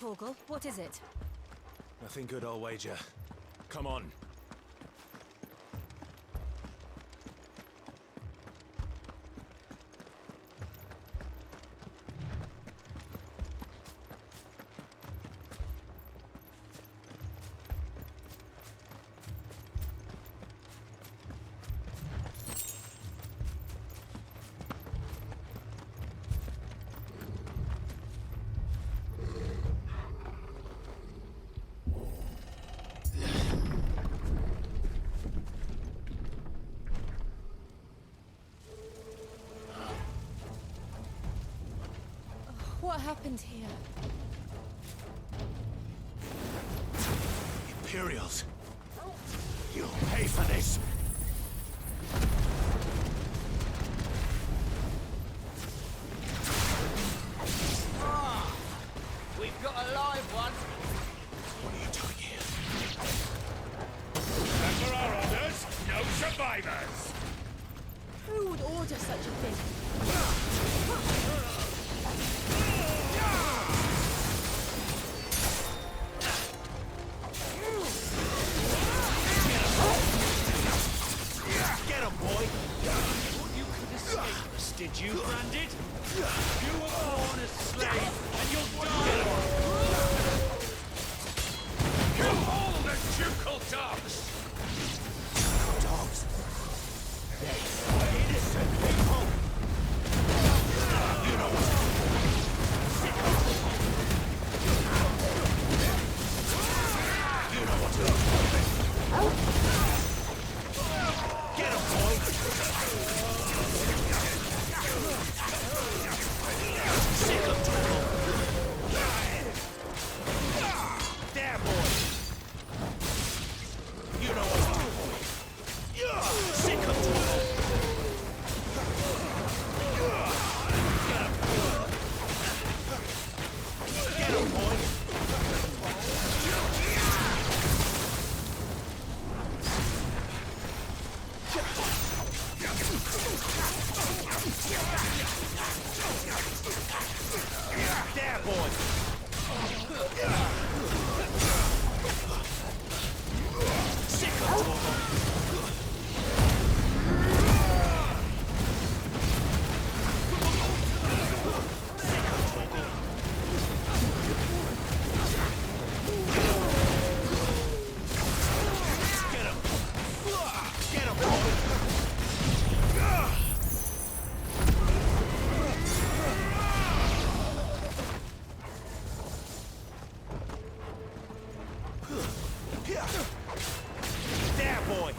Torgal. What is it? Nothing good, I'll wager. Come on. What happened here? Imperials! You'll pay for this! We've got a live one. What are you doing here? Remember our orders? No survivors! Who would order such a thing? Get him, boy! Thought you could escape us, did you, Branded? You were born a slave, and you'll die! Kill all the ducal dogs! Dogs! They innocent people! You know what? You know what to do. Get him, boy! Sick of trouble! There, boy! You know what to do. Sick of trouble! Get him, boy! There, boy! Sick of trouble! Get him! Get him, boy! There, boy!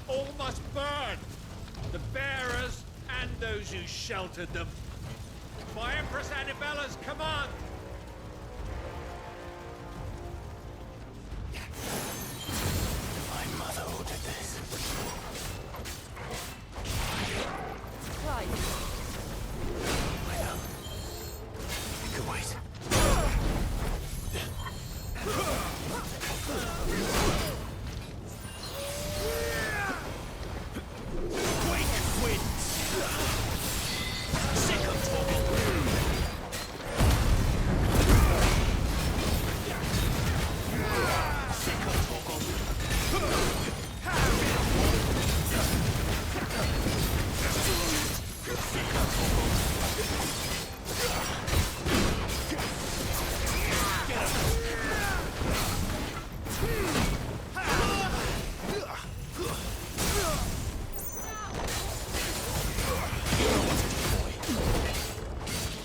All must burn! The bearers and those who sheltered them. By Empress Annabella's command! My mother ordered this. Clive. I know. You can wait. Quake winds! Sick of trouble! Sick of trouble!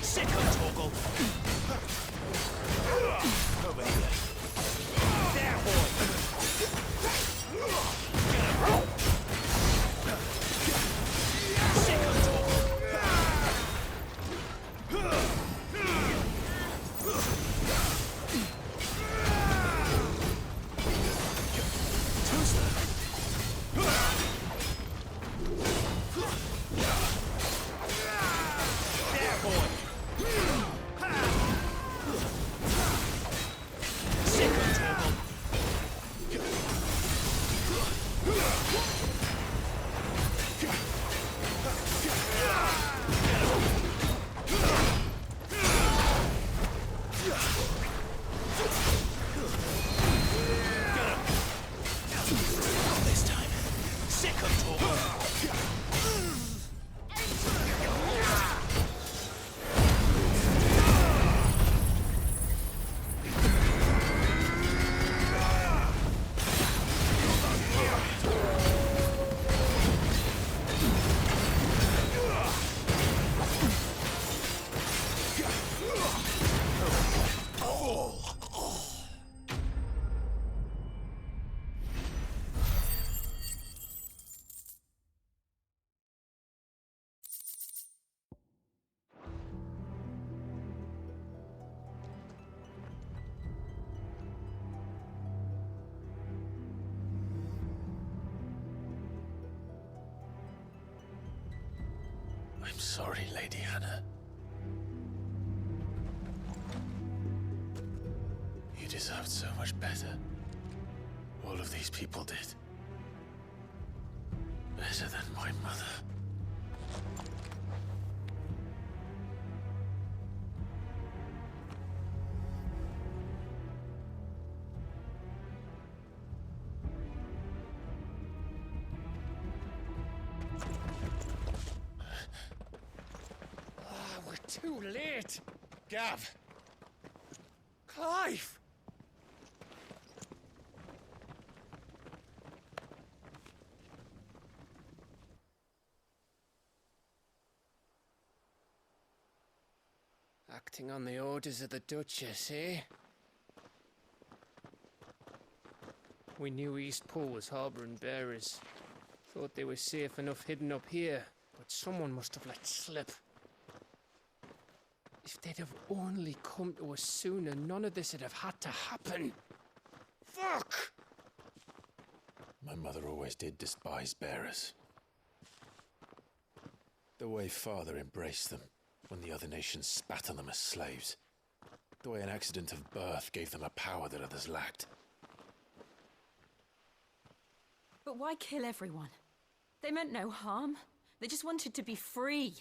Sick of Torgal! Over here. There, boy! Get him! Sick of Torgal! I'm sorry, Lady Hannah. You deserved so much better. All of these people did. Better than my mother. We're too late. Gav. Clive. Acting on the orders of the Duchess, eh? We knew East Pool was harbouring bearers. Thought they were safe enough hidden up here, but someone must have let slip. If they'd have only come to us sooner, none of this would have had to happen. Fuck! My mother always did despise bearers. The way Father embraced them when the other nations spat on them as slaves. The way an accident of birth gave them a power that others lacked. But why kill everyone? They meant no harm. They just wanted to be free.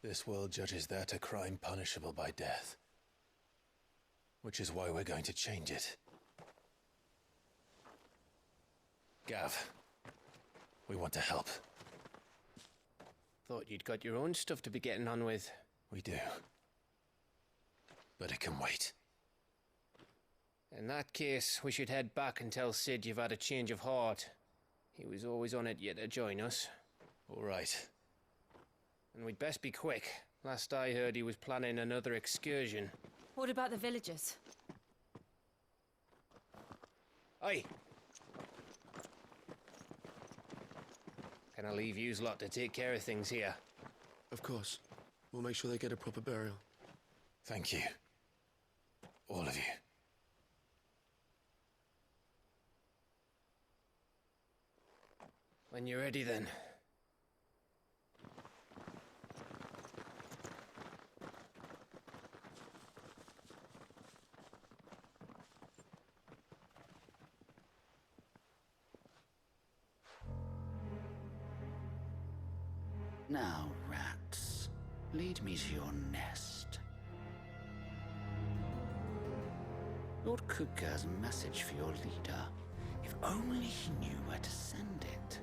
This world judges that a crime punishable by death. Which is why we're going to change it. Gav, we want to help. Thought you'd got your own stuff to be getting on with. We do. But it can wait. In that case, we should head back and tell Sid you've had a change of heart. He was always on it yet to join us. All right. And we'd best be quick. Last I heard, he was planning another excursion. What about the villagers? Aye. Can I leave yous lot to take care of things here? Of course. We'll make sure they get a proper burial. Thank you. All of you. When you're ready, then. Now, rats, lead me to your nest. Lord Kupka has a message for your leader. If only he knew where to send it.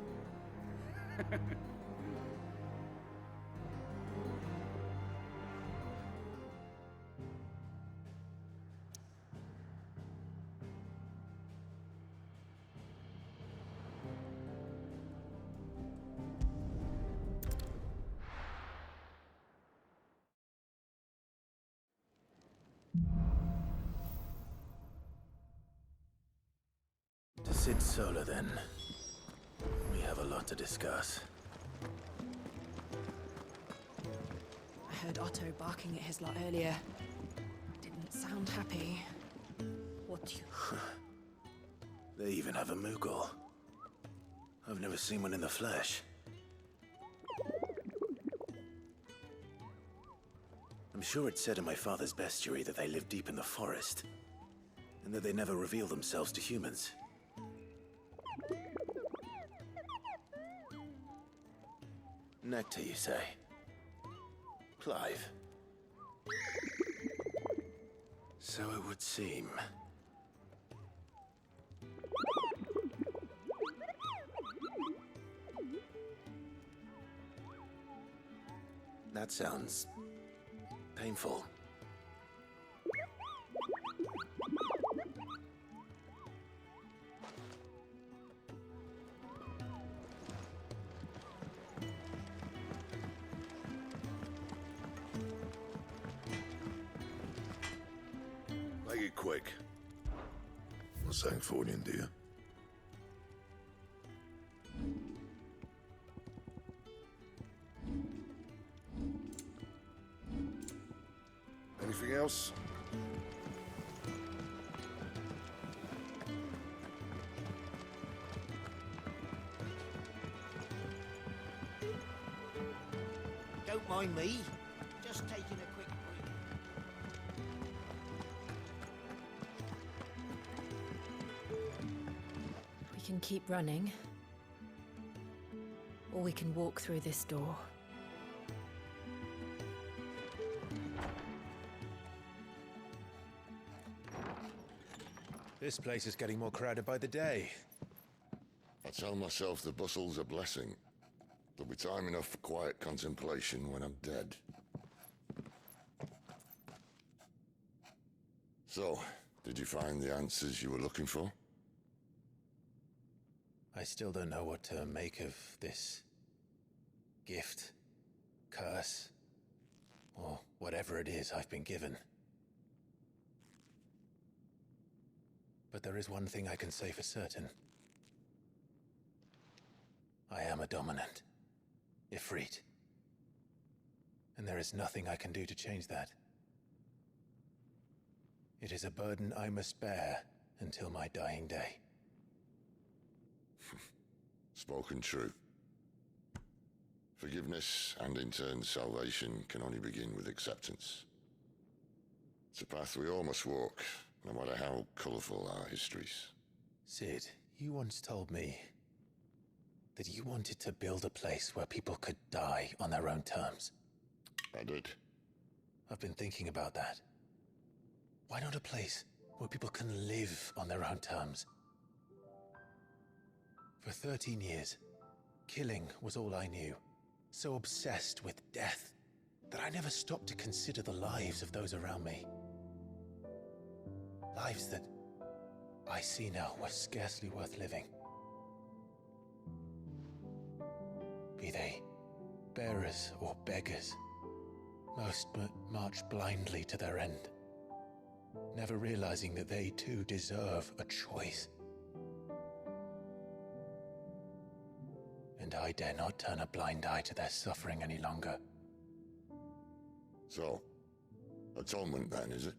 To Sid Solar, then. We have a lot to discuss. I heard Otto barking at his lot earlier. Didn't sound happy. What do you... They even have a Moogle. I've never seen one in the flesh. I'm sure it said in my father's bestiary that they live deep in the forest, and that they never reveal themselves to humans. Nectar, you say? Clive? So it would seem. That sounds painful. Make it quick. Not saying Fordian, do you? Anything else? don't mind me. Just taking a quick break. We can keep running, or we can walk through this door. This place is getting more crowded by the day. I tell myself the bustle's a blessing. There'll be time enough for quiet contemplation when I'm dead. So, did you find the answers you were looking for? I still don't know what to make of this gift, curse, or whatever it is I've been given. But there is one thing I can say for certain. I am a dominant, Ifrit. And there is nothing I can do to change that. It is a burden I must bear until my dying day. Spoken true. Forgiveness, and in turn salvation, can only begin with acceptance. It's a path we all must walk, no matter how colourful our histories. Sid, you once told me that you wanted to build a place where people could die on their own terms. I did. I've been thinking about that. Why not a place where people can live on their own terms? For 13 years, killing was all I knew. So obsessed with death that I never stopped to consider the lives of those around me. Lives that I see now were scarcely worth living. Be they bearers or beggars, most march blindly to their end, never realizing that they too deserve a choice. And I dare not turn a blind eye to their suffering any longer. So, atonement then, is it?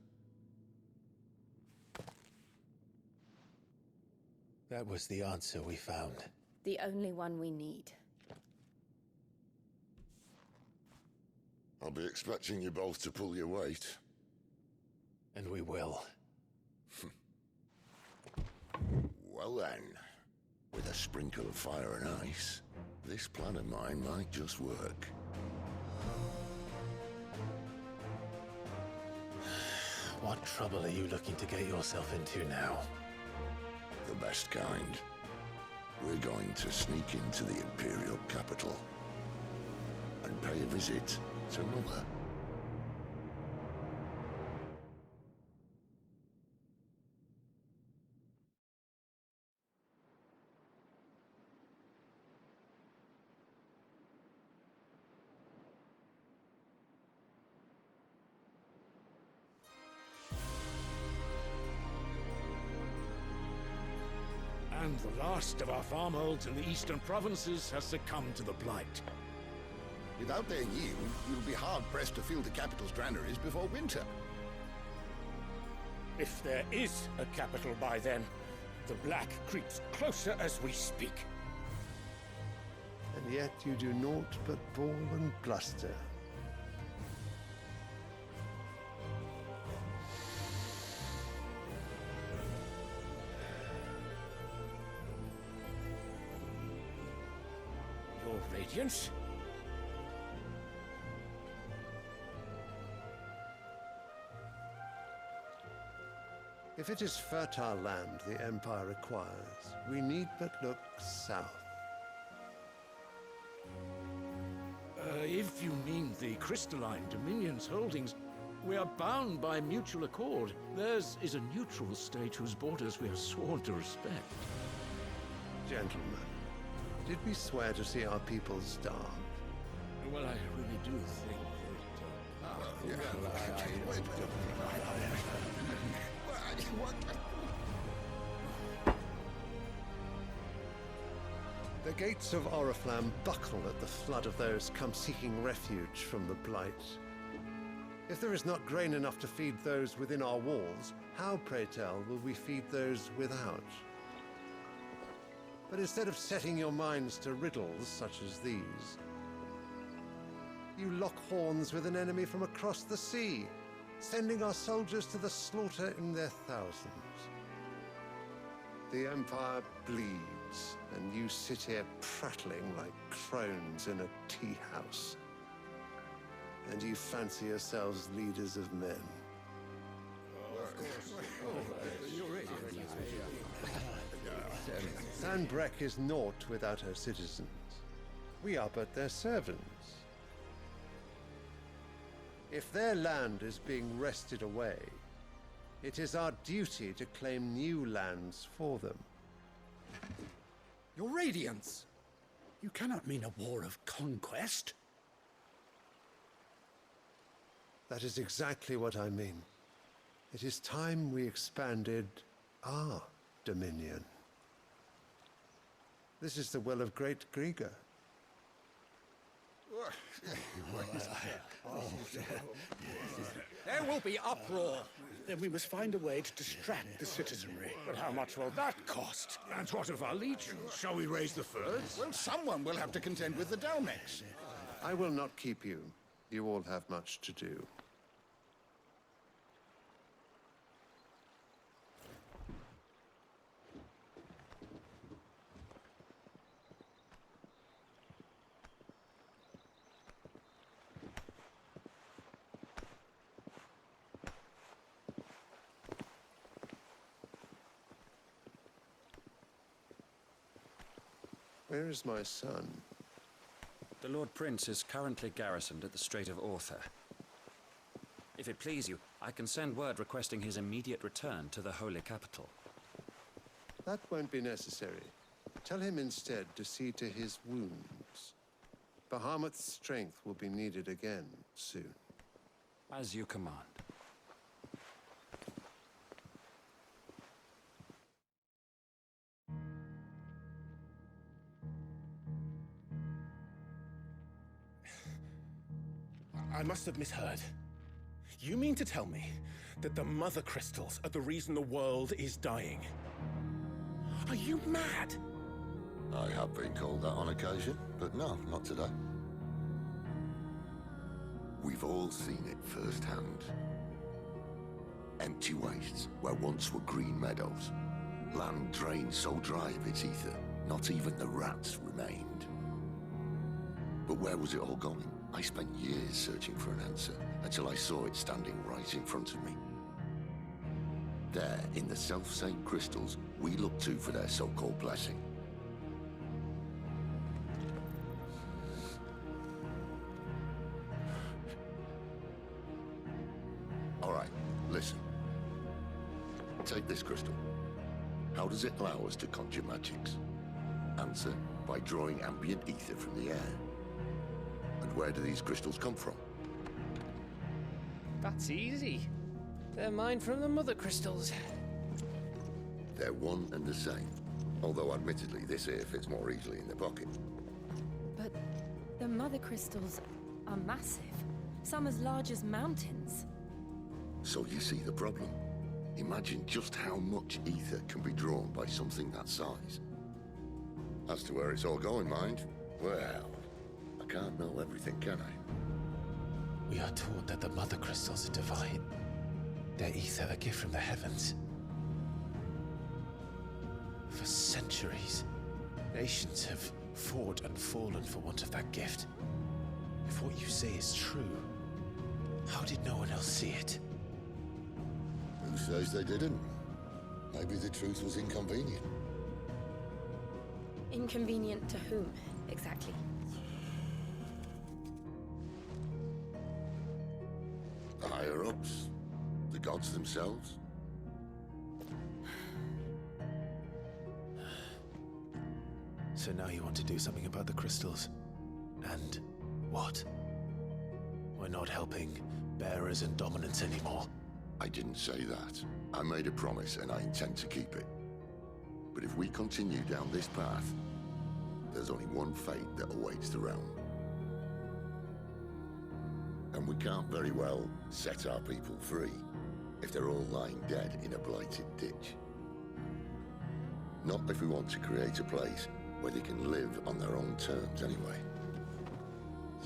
That was the answer we found. The only one we need. I'll be expecting you both to pull your weight. And we will. Well then, with a sprinkle of fire and ice, this plan of mine might just work. What trouble are you looking to get yourself into now? The best kind. We're going to sneak into the Imperial capital and pay a visit to Mother. And the last of our farmholds in the eastern provinces has succumbed to the blight. Without their yield, we'll be hard-pressed to fill the capital's granaries before winter. If there is a capital by then, the black creeps closer as we speak. And yet you do naught but bawl and bluster. Your Radiance? If it is fertile land the Empire requires, we need but look south. If you mean the crystalline Dominion's holdings, we are bound by mutual accord. Theirs is a neutral state whose borders we are sworn to respect. Gentlemen, did we swear to see our people starve? Well, I really do think The gates of Oriflamme buckle at the flood of those come seeking refuge from the Blight. If there is not grain enough to feed those within our walls, how, pray tell, will we feed those without? But instead of setting your minds to riddles such as these, You lock horns with an enemy from across the sea, sending our soldiers to the slaughter in their thousands. The Empire bleeds, and you sit here prattling like crones in a tea house. And you fancy yourselves leaders of men. Sandbreck is naught without her citizens. We are but their servants. If their land is being wrested away, it is our duty to claim new lands for them. Your Radiance! You cannot mean a war of conquest. That is exactly what I mean. It is time we expanded our dominion. This is the will of Great Grieger. There will be uproar. Then we must find a way to distract the citizenry. But how much will that cost? And what of our legions? Shall we raise the furs? Well, someone will have to contend with the Dalmex. I will not keep you. You all have much to do. Where is my son? The Lord Prince is currently garrisoned at the Strait of Aether. If it please you, I can send word requesting his immediate return to the Holy Capital. That won't be necessary. Tell him instead to see to his wounds. Bahamut's strength will be needed again soon. As you command. I must have misheard. You mean to tell me that the Mothercrystals are the reason the world is dying? Are you mad? I have been called that on occasion, but no, not today. We've all seen it firsthand. Empty wastes where once were green meadows. Land drained so dry of its ether, not even the rats remained. But where was it all going? I spent years searching for an answer, until I saw it standing right in front of me. There, in the self-same crystals, we look to for their so-called blessing. All right, listen. Take this crystal. How does it allow us to conjure magics? Answer, by drawing ambient ether from the air. And where do these crystals come from? That's easy. They're mined from the Mothercrystals. They're one and the same. Although admittedly, this here fits more easily in the pocket. But the Mothercrystals are massive. Some as large as mountains. So you see the problem. Imagine just how much ether can be drawn by something that size. As to where it's all going, mind, well, I can't know everything, can I? We are taught that the Mothercrystals are divine. Their ether a gift from the heavens. For centuries, nations have fought and fallen for want of that gift. If what you say is true, how did no one else see it? Who says they didn't? Maybe the truth was inconvenient. Inconvenient to whom, exactly? The higher-ups? The gods themselves? So now you want to do something about the crystals? And what? We're not helping bearers and dominants anymore. I didn't say that. I made a promise and I intend to keep it. But if we continue down this path, there's only one fate that awaits the realm. And we can't very well set our people free if they're all lying dead in a blighted ditch. Not if we want to create a place where they can live on their own terms anyway.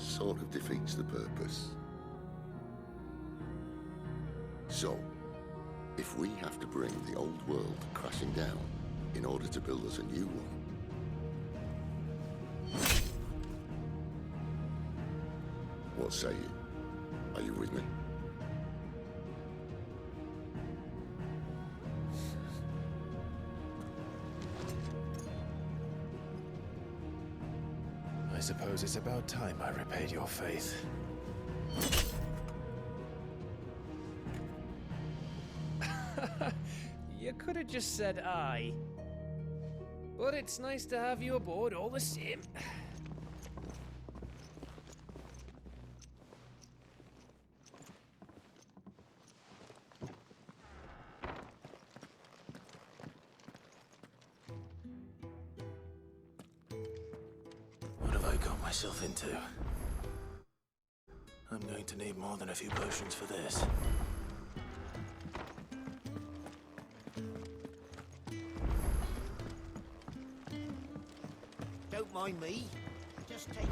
sort of defeats the purpose. So, if we have to bring the old world crashing down in order to build us a new one, what say you? Are you with me? I suppose it's about time I repaid your faith. You could have just said aye. But it's nice to have you aboard all the same. What have I got myself into? I'm going to need more than a few potions for this. Don't mind me. Just taking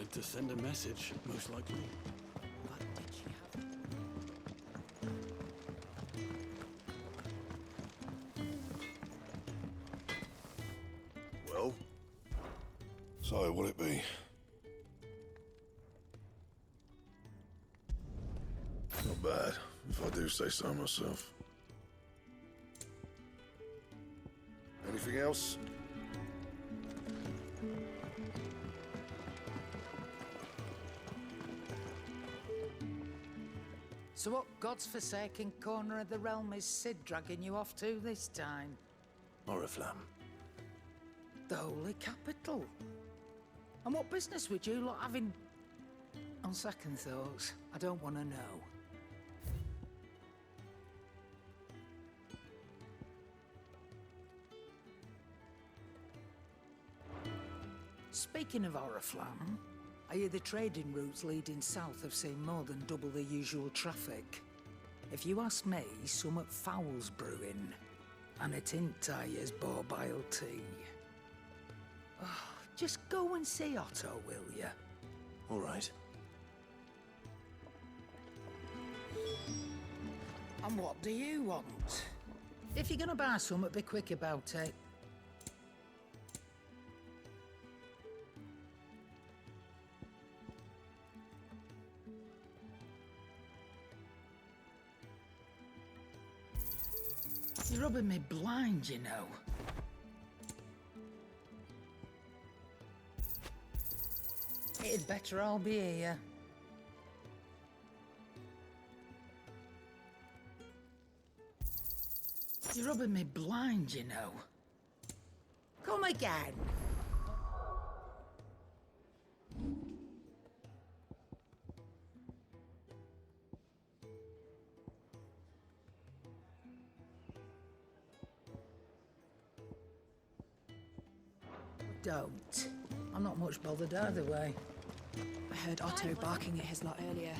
Wanted to send a message, most likely. What did she have? Well? So, what'll it be? Not bad, if I do say so myself. Anything else? So what God's forsaken corner of the realm is Sid dragging you off to this time? Oriflamme. The Holy Capital. And what business would you lot have in... On second thoughts, I don't want to know. Speaking of Oriflamme, I hear the trading routes leading south have seen more than double the usual traffic. If you ask me, summat foul's brewing, and it ain't Tyre's borbile tea. Oh, just go and see Otto, will ya? All right. And what do you want? If you're gonna buy summat, be quick about it. You're rubbing me blind, you know. It'd better all be here. You're rubbing me blind, you know. Come again. Don't. I'm not much bothered either way. I heard Otto barking at his lot earlier.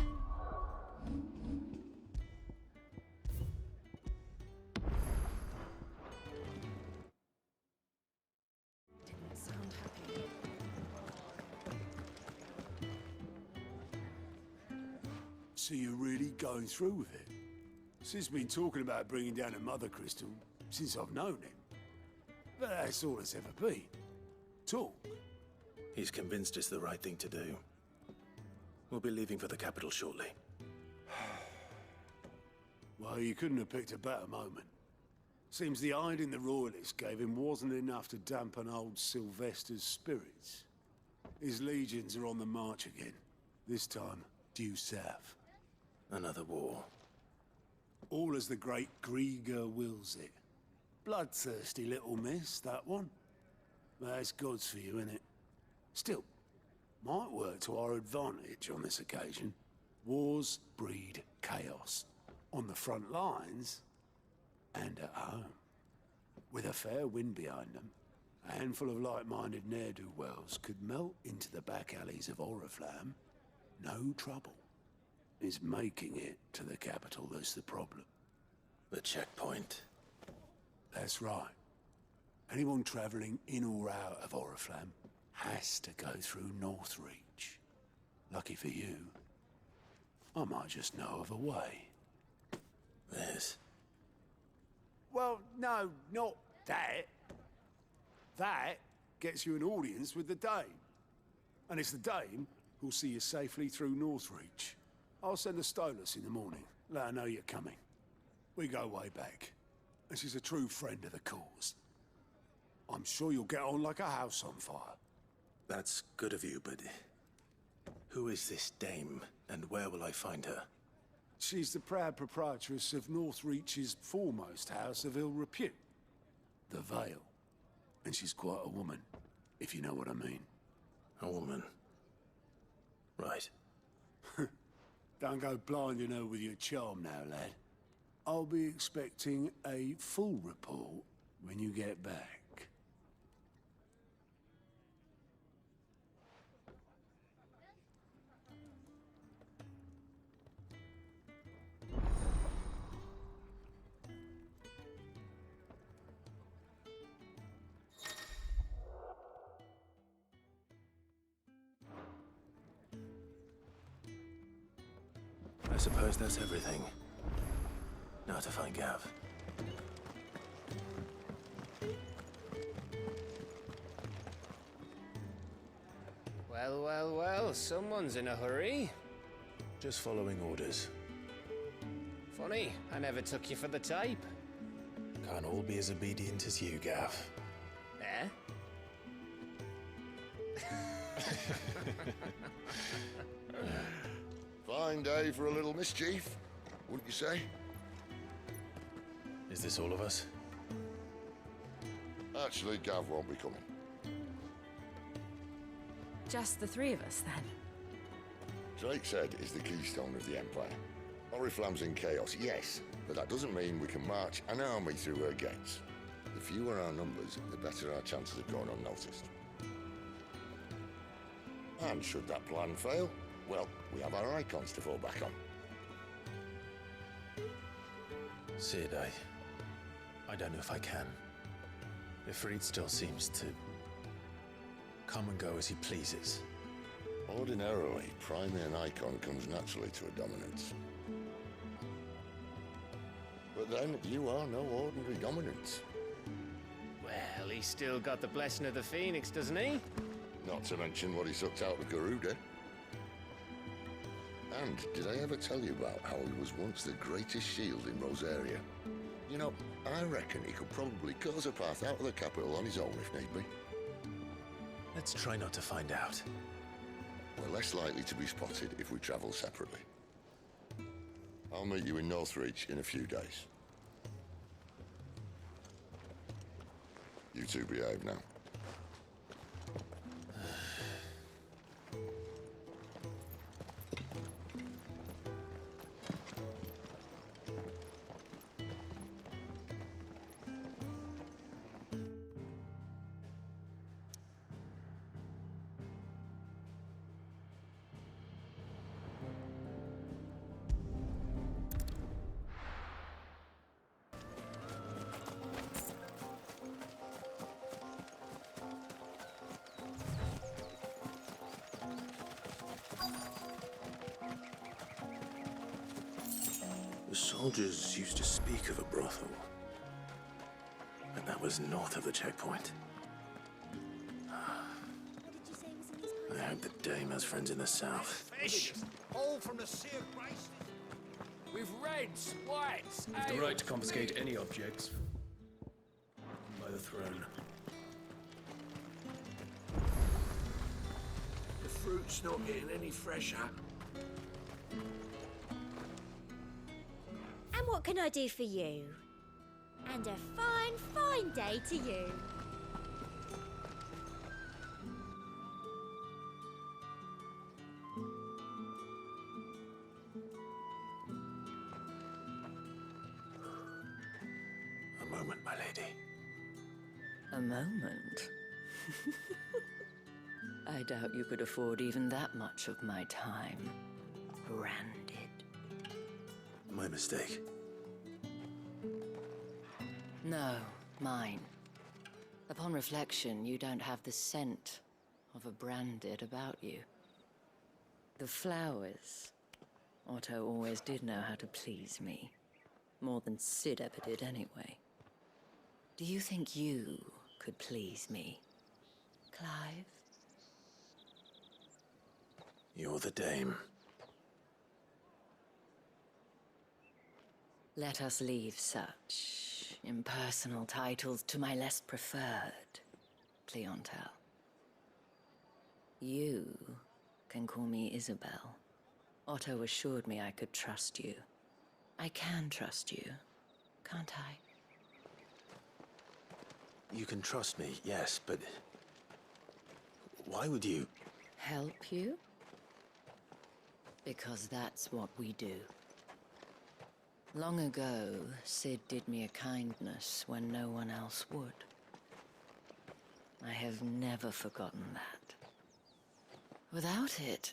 Didn't sound happy. So you're really going through with it? Sid's been talking about bringing down a Mothercrystal since I've known him. But that's all it's ever been. Talk. He's convinced it's the right thing to do. We'll be leaving for the capital shortly. Well, you couldn't have picked a better moment. Seems the hiding the Royalists gave him wasn't enough to dampen old Sylvester's spirits. His legions are on the march again. This time, due south. Another war. All as the great Grieger wills it. Bloodthirsty little miss, that one. That's God's for you, innit? Still, might work to our advantage on this occasion. Wars breed chaos. On the front lines, and at home. With a fair wind behind them, a handful of like-minded ne'er-do-wells could melt into the back alleys of Oriflamme. No trouble. It's making it to the capital that's the problem. The checkpoint. That's right. Anyone travelling in or out of Oriflamme has to go through Northreach. Lucky for you, I might just know of a way. There's... Well, no, not that. That gets you an audience with the Dame. And it's the Dame who'll see you safely through Northreach. I'll send the Stolas in the morning, let her know you're coming. We go way back, and she's a true friend of the cause. I'm sure you'll get on like a house on fire. That's good of you, but... who is this dame, and where will I find her? She's the proud proprietress of Northreach's foremost house of ill repute, the Vale. And she's quite a woman, if you know what I mean. A woman? Right. Don't go blinding her with your charm now, lad. I'll be expecting a full report when you get back. I suppose that's everything. Now to find Gav. Well, well, well, someone's in a hurry. Just following orders. Funny, I never took you for the type. Can't all be as obedient as you, Gav. Eh? Fine day for a little mischief, wouldn't you say? Is this all of us? Actually, Gav won't be coming. Just the three of us, then? Drake's Head is the keystone of the Empire. Oriflamme's in chaos, yes, but that doesn't mean we can march an army through her gates. The fewer our numbers, the better our chances of going unnoticed. And should that plan fail, well, we have our icons to fall back on. Sid, I don't know if I can. Ifrit still seems to come and go as he pleases. Ordinarily, priming an icon comes naturally to a dominance. But then, you are no ordinary dominance. Well, he's still got the blessing of the Phoenix, doesn't he? Not to mention what he sucked out of Garuda. And did I ever tell you about how he was once the greatest shield in Rosaria? You know, I reckon he could probably cause a path out of the capital on his own if need be. Let's try not to find out. We're less likely to be spotted if we travel separately. I'll meet you in Northreach in a few days. You two behave now. The soldiers used to speak of a brothel. But that was north of the checkpoint. I hope the Dame has friends in the south. Fish! All from the Sea of Grace. With reds, whites, The right to confiscate any objects by the throne. The fruit's not getting any fresher. And what can I do for you? And a fine, fine day to you. A moment, my lady. A moment? I doubt you could afford even that much of my time. Branded. My mistake. No, mine. Upon reflection, you don't have the scent of a branded about you. The flowers. Otto always did know how to please me. More than Sid ever did anyway. Do you think you could please me, Clive? You're the dame. Let us leave such impersonal titles to my less preferred clientele. You can call me Isabel. Otto assured me I could trust you. I can trust you, can't I? You can trust me, yes, but... why would you... Help you? Because that's what we do. Long ago, Sid did me a kindness when no one else would. I have never forgotten that. Without it,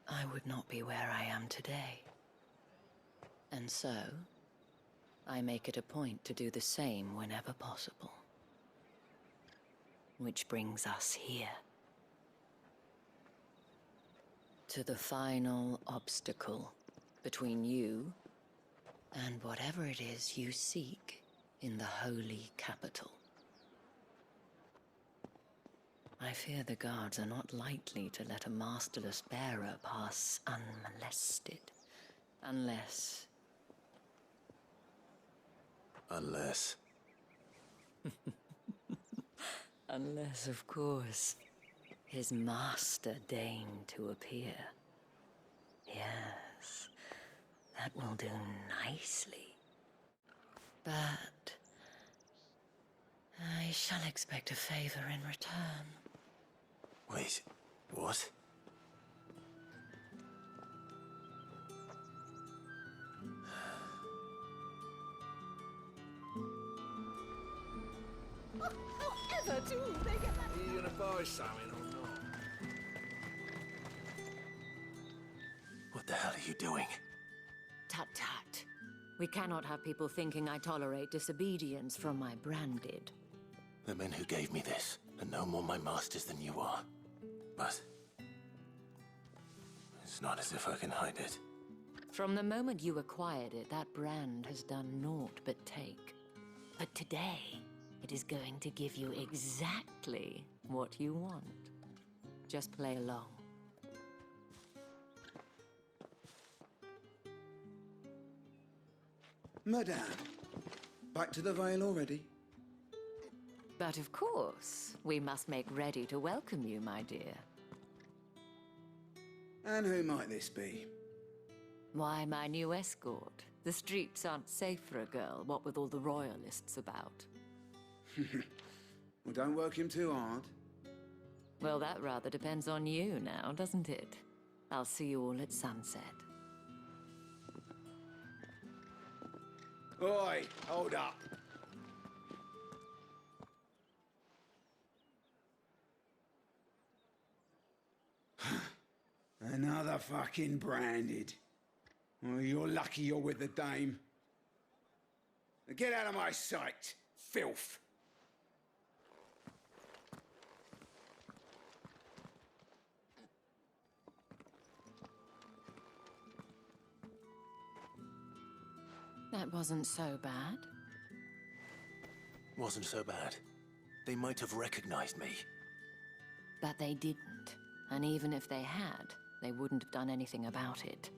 I would not be where I am today. And so, I make it a point to do the same whenever possible. Which brings us here. To the final obstacle between you and whatever it is you seek in the holy capital. I fear the guards are not likely to let a masterless bearer pass unmolested. Unless... Unless... Unless, of course, his master deigned to appear. Yes, that will do nicely. But... I shall expect a favor in return. Wait, what? However do they get that? Are you gonna buy something or not? What the hell are you doing? Tut-tut. We cannot have people thinking I tolerate disobedience from my branded. The men who gave me this are no more my masters than you are. But... it's not as if I can hide it. From the moment you acquired it, that brand has done naught but take. But today, it is going to give you exactly what you want. Just play along. Madame, back to the Vale already? But of course, we must make ready to welcome you, my dear. And who might this be? Why, my new escort. The streets aren't safe for a girl, what with all the royalists about. Well, don't work him too hard. Well, that rather depends on you now, doesn't it? I'll see you all at sunset. Oi, hold up. Another fucking branded. Well, you're lucky you're with the dame. Now get out of my sight, filth. That wasn't so bad. Wasn't so bad. They might have recognized me. But they didn't. And even if they had, they wouldn't have done anything about it.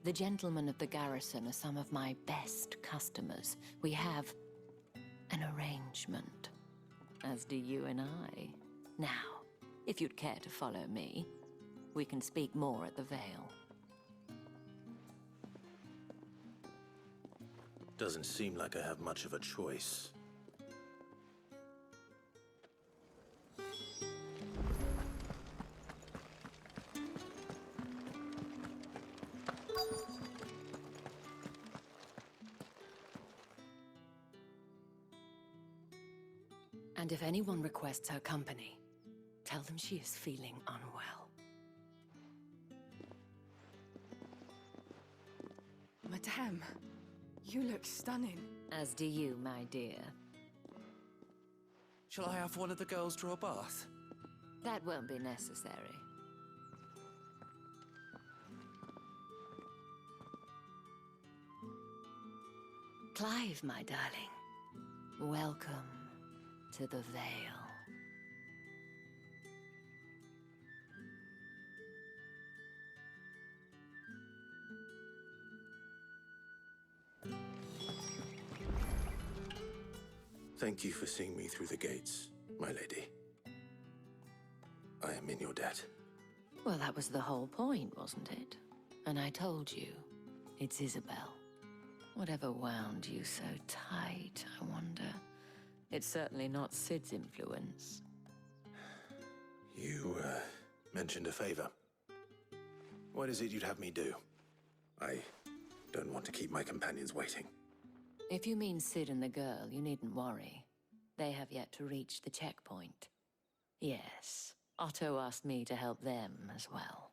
The gentlemen of the garrison are some of my best customers. We have an arrangement, as do you and I. Now, if you'd care to follow me, we can speak more at the Vale. Doesn't seem like I have much of a choice. And if anyone requests her company, tell them she is feeling unwell. Madame, you look stunning. As do you, my dear. Shall I have one of the girls draw a bath? That won't be necessary. Clive, my darling. Welcome to the Vale. Thank you for seeing me through the gates, my lady. I am in your debt. Well, that was the whole point, wasn't it? And I told you, it's Isabel. Whatever wound you so tight, I wonder. It's certainly not Sid's influence. You, mentioned a favor. What is it you'd have me do? I don't want to keep my companions waiting. If you mean Sid and the girl, you needn't worry. They have yet to reach the checkpoint. Yes, Otto asked me to help them as well.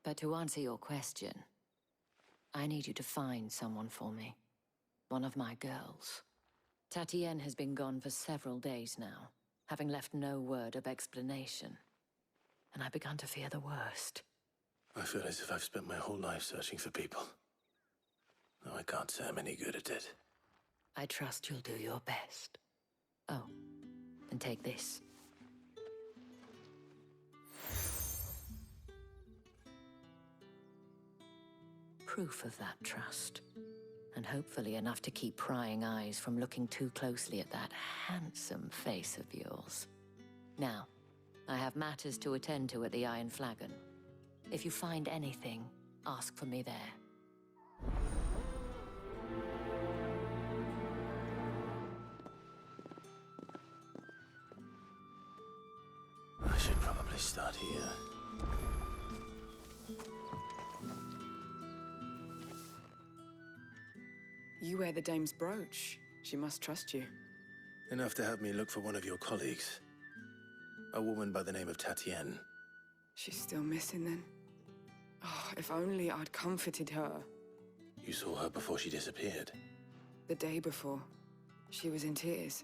But to answer your question, I need you to find someone for me. One of my girls. Tatienne has been gone for several days now, having left no word of explanation. And I've begun to fear the worst. I feel as if I've spent my whole life searching for people. Though I can't say I'm any good at it. I trust you'll do your best. Oh, and take this. Proof of that trust. And hopefully enough to keep prying eyes from looking too closely at that handsome face of yours. Now, I have matters to attend to at the Iron Flagon. If you find anything, ask for me there. I should probably start here. You wear the dame's brooch. She must trust you. Enough to have me look for one of your colleagues. A woman by the name of Tatienne. She's still missing then. Oh, if only I'd comforted her. You saw her before she disappeared? The day before. She was in tears.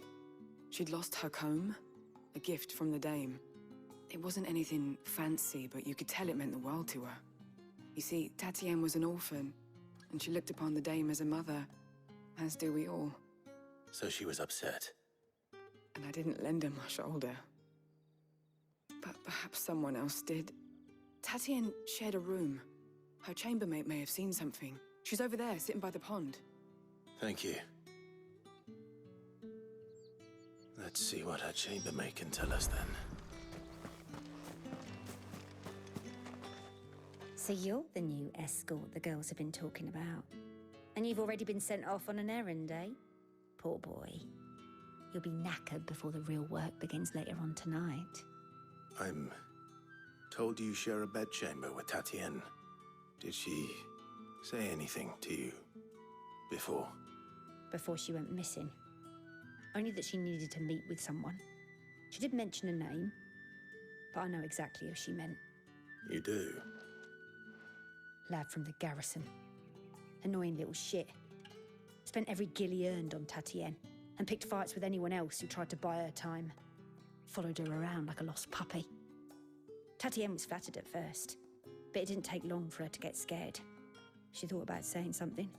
She'd lost her comb, a gift from the dame. It wasn't anything fancy, but you could tell it meant the world to her. You see, Tatienne was an orphan, and she looked upon the dame as a mother, as do we all. So she was upset. And I didn't lend her my shoulder. But perhaps someone else did. Tatienne shared a room. Her chambermaid may have seen something. She's over there, sitting by the pond. Thank you. Let's see what her chambermaid can tell us then. So you're the new escort the girls have been talking about. And you've already been sent off on an errand, eh? Poor boy. You'll be knackered before the real work begins later on tonight. I'm told you share a bedchamber with Tatienne. Did she say anything to you before? Before she went missing. Only that she needed to meet with someone. She did mention a name, but I know exactly who she meant. You do? Lad from the garrison. Annoying little shit. Spent every gil he earned on Tatienne, and picked fights with anyone else who tried to buy her time. Followed her around like a lost puppy. Tatienne was flattered at first, but it didn't take long for her to get scared. She thought about saying something.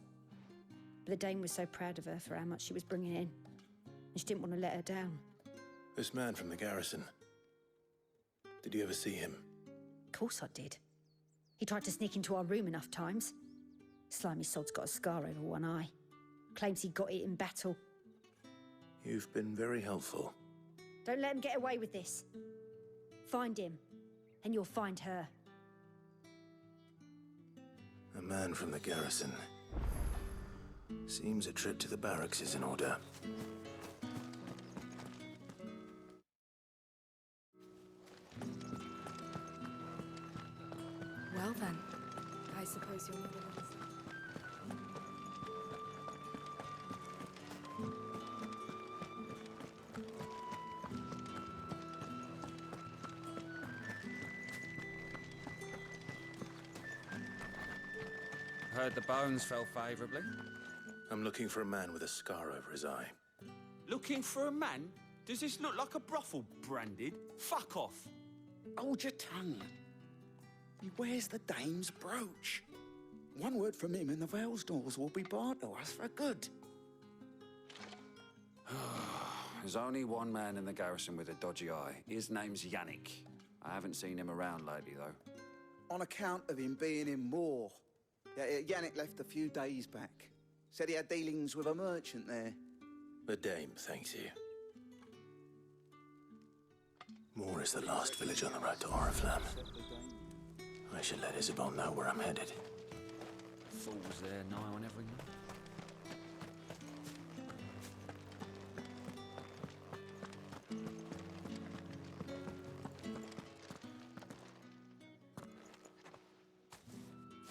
But the dame was so proud of her for how much she was bringing in, and she didn't want to let her down. This man from the garrison. Did you ever see him? Of course I did. He tried to sneak into our room enough times. Slimy sod's got a scar over one eye. Claims he got it in battle. You've been very helpful. Don't let him get away with this. Find him, and you'll find her. A man from the garrison. Seems a trip to the barracks is in order. Well then, I suppose you're not the ones. Heard the bones fell favourably. I'm looking for a man with a scar over his eye. Looking for a man? Does this look like a brothel, Branded? Fuck off. Hold your tongue. He wears the dame's brooch. One word from him and the Vale's doors will be barred to us for good. There's only one man in the garrison with a dodgy eye. His name's Yannick. I haven't seen him around lately, though. On account of him being in Moor. Yannick left a few days back. Said he had dealings with a merchant there. The dame thanks you. Moor is the last village on the road to Oriflamme. I should let Isabel know where I'm headed. Fools there nigh on every night.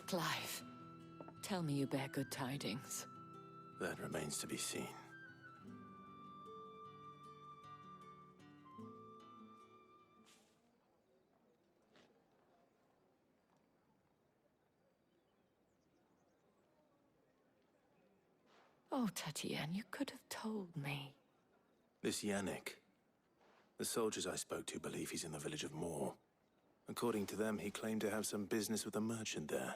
Clive, tell me you bear good tidings. That remains to be seen. Oh, Tatienne, you could have told me. This Yannick. The soldiers I spoke to believe he's in the village of Moor. According to them, he claimed to have some business with a merchant there.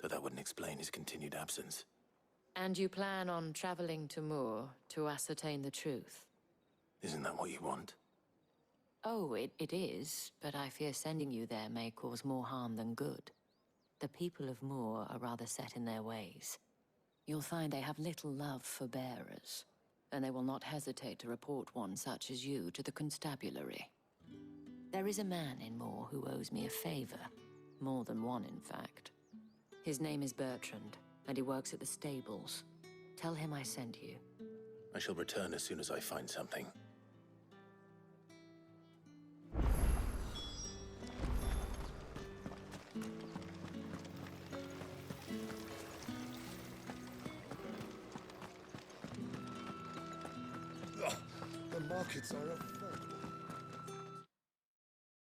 Though that wouldn't explain his continued absence. And you plan on traveling to Moor to ascertain the truth? Isn't that what you want? Oh, it is, but I fear sending you there may cause more harm than good. The people of Moor are rather set in their ways. You'll find they have little love for bearers, and they will not hesitate to report one such as you to the constabulary. There is a man in Moor who owes me a favor. More than one, in fact. His name is Bertrand, and he works at the stables. Tell him I sent you. I shall return as soon as I find something. The markets are a